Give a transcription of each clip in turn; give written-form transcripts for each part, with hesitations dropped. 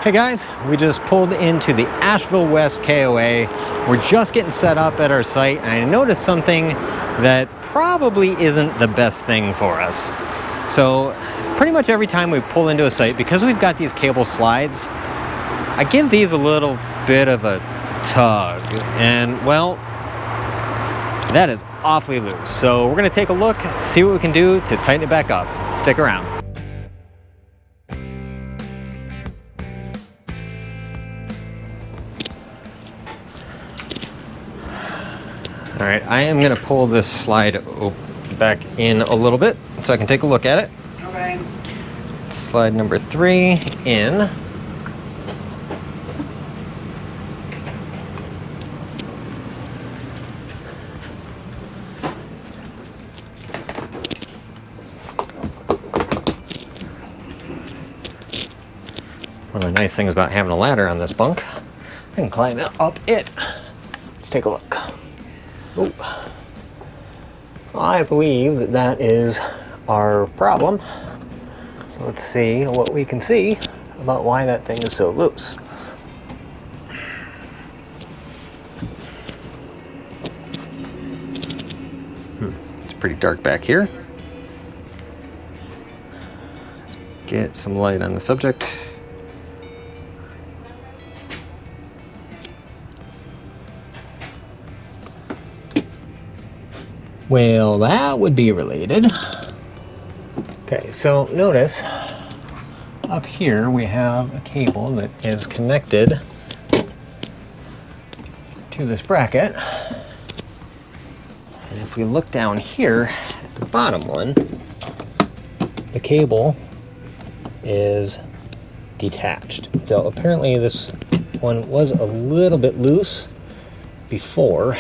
Hey guys, we just pulled into the Asheville West KOA. We're just getting set up at our site, and I noticed something that probably isn't the best thing for us. So pretty much every time we pull into a site, because we've got these cable slides, I give these a little bit of a tug, and well, that is awfully loose. So we're gonna take a look, see what we can do to tighten it back up. Stick around. All right, I am gonna pull this slide back in a little bit so I can take a look at it. Okay. Slide number 3 in. One of the nice things about having a ladder on this bunk, I can climb up it. Let's take a look. Oh, I believe that that is our problem. So let's see what we can see about why that thing is so loose. It's pretty dark back here. Let's get some light on the subject. Well, that would be related. Okay, so notice up here we have a cable that is connected to this bracket. And if we look down here at the bottom one, the cable is detached. So apparently this one was a little bit loose before.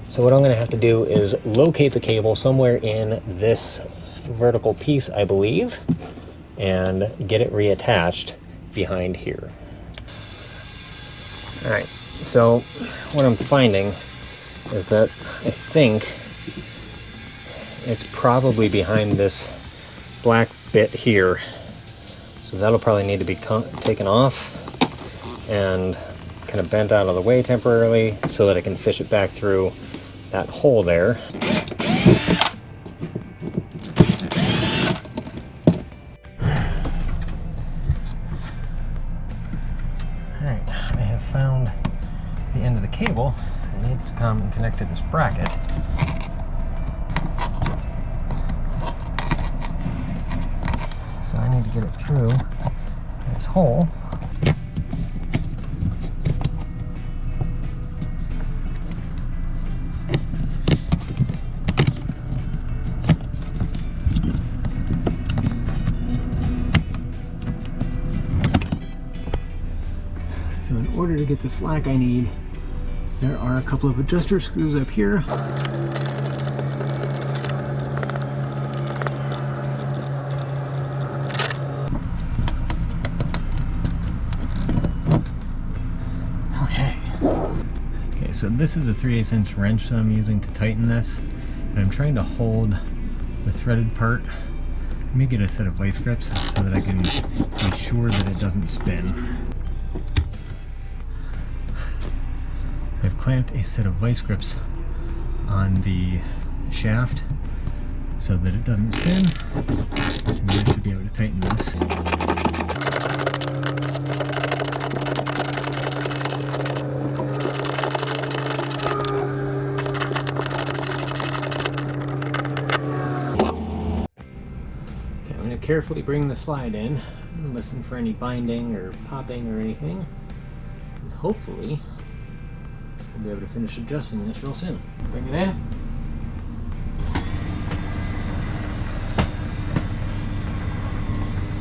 So what I'm going to have to do is locate the cable somewhere in this vertical piece, I believe, and get it reattached behind here. All right, so what I'm finding is that I think it's probably behind this black bit here. So that'll probably need to be taken off and kind of bent out of the way temporarily so that I can fish it back through that hole there. Alright, I have found the end of the cable. It needs to come and connect to this bracket. So I need to get it through this hole. So in order to get the slack I need, there are a couple of adjuster screws up here. Okay, so this is a 3/8" wrench that I'm using to tighten this, and I'm trying to hold the threaded part. Let me get a set of vice grips so that I can be sure that it doesn't spin. I've clamped a set of vice grips on the shaft so that it doesn't spin, and then I should be able to tighten this. Okay, I'm going to carefully bring the slide in and listen for any binding or popping or anything, and hopefully we'll be able to finish adjusting this real soon. Bring it in.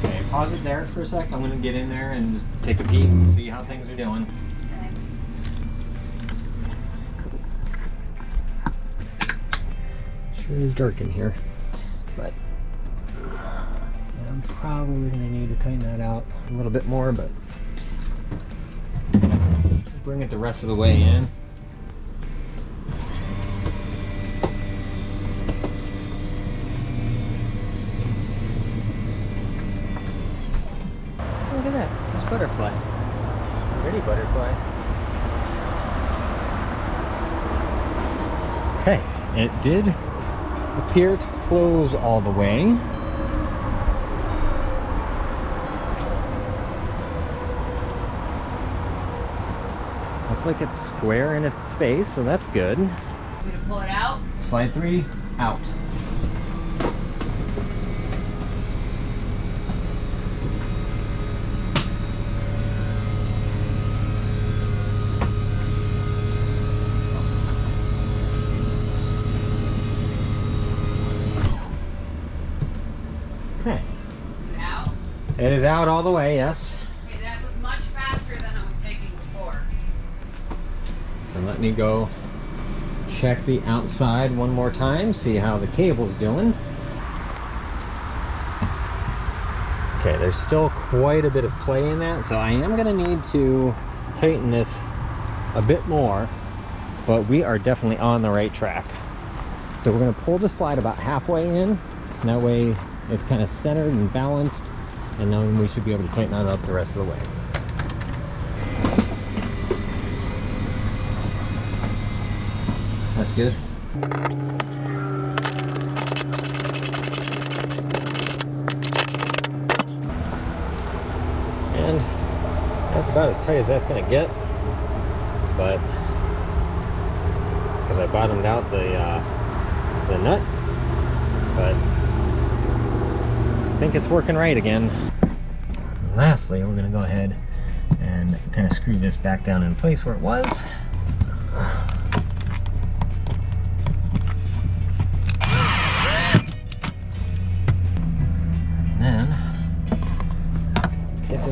Okay, pause it there for a sec. I'm going to get in there and just take a peek and see how things are doing. Sure is dark in here, but I'm probably going to need to tighten that out a little bit more, but bring it the rest of the way in. at that. It's butterfly. Pretty butterfly. Okay, it did appear to close all the way. Looks like it's square in its space, so that's good. I'm gonna pull it out. Slide 3, out. Okay. Out. It is out all the way, yes. Okay, that was much faster than I was taking before. So let me go check the outside one more time, see how the cable's doing. Okay, there's still quite a bit of play in that, so I am going to need to tighten this a bit more, but we are definitely on the right track. So we're going to pull the slide about halfway in, and that way it's kind of centered and balanced, and then we should be able to tighten that up the rest of the way. That's good. And that's about as tight as that's going to get, but because I bottomed out the nut, but I think it's working right again. And lastly, we're going to go ahead and kind of screw this back down in place where it was.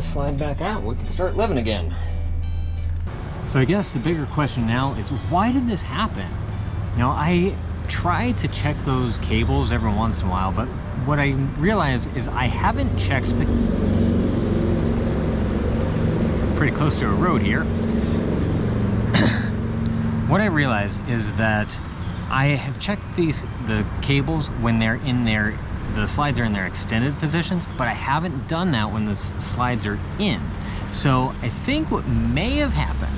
Slide back out, we can start living again. So I guess the bigger question now is, why did this happen? Now, I try to check those cables every once in a while, but what I realize is I haven't checked the... pretty close to a road here. What I realize is that I have checked the cables when they're in their the slides are in their extended positions, but I haven't done that when the slides are in. So I think what may have happened,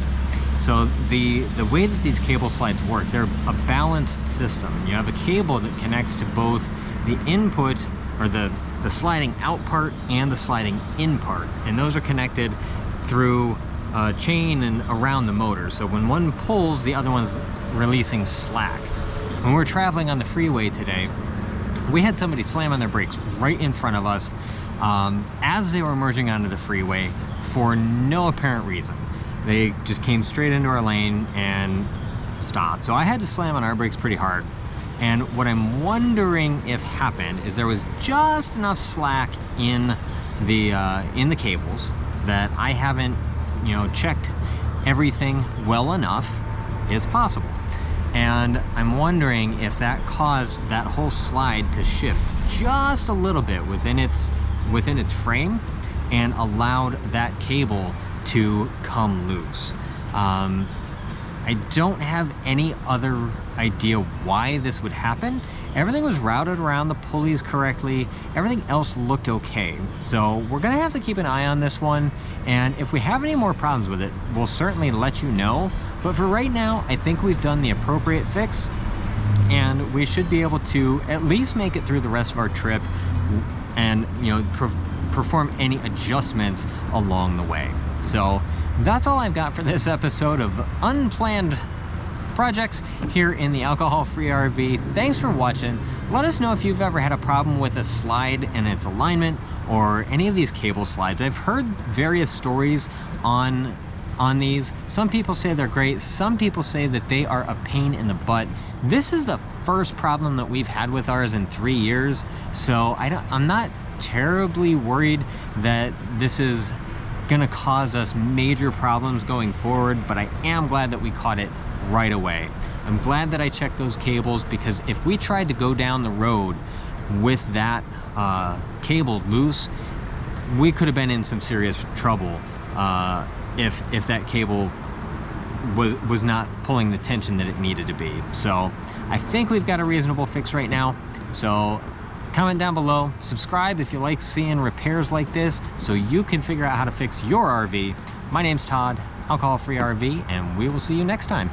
so the way that these cable slides work, they're a balanced system. You have a cable that connects to both the input, or the sliding out part, and the sliding in part, and those are connected through a chain and around the motor. So when one pulls, the other one's releasing slack. When we're traveling on the freeway today, we had somebody slam on their brakes right in front of us as they were merging onto the freeway for no apparent reason. They just came straight into our lane and stopped. So I had to slam on our brakes pretty hard. And what I'm wondering if happened is there was just enough slack in the cables that I haven't, checked everything well enough as possible. And I'm wondering if that caused that whole slide to shift just a little bit within its frame and allowed that cable to come loose. I don't have any other idea why this would happen. Everything was routed around the pulleys correctly. Everything else looked okay. So we're gonna have to keep an eye on this one. And if we have any more problems with it, we'll certainly let you know. But for right now, I think we've done the appropriate fix, and we should be able to at least make it through the rest of our trip and perform any adjustments along the way. So that's all I've got for this episode of Unplanned Projects here in the alcohol-free RV. Thanks for watching. Let us know if you've ever had a problem with a slide and its alignment, or any of these cable slides. I've heard various stories on these. Some people say they're great. Some people say that they are a pain in the butt. This is the first problem that we've had with ours in 3 years, so I'm not terribly worried that this is gonna cause us major problems going forward, but I am glad that we caught it right away. I'm glad that I checked those cables, because if we tried to go down the road with that cable loose, we could have been in some serious trouble if that cable was not pulling the tension that it needed to be. So I think we've got a reasonable fix right now. So Comment down below, subscribe if you like seeing repairs like this so you can figure out how to fix your RV. My name's Todd, Alcohol Free RV, and we will see you next time.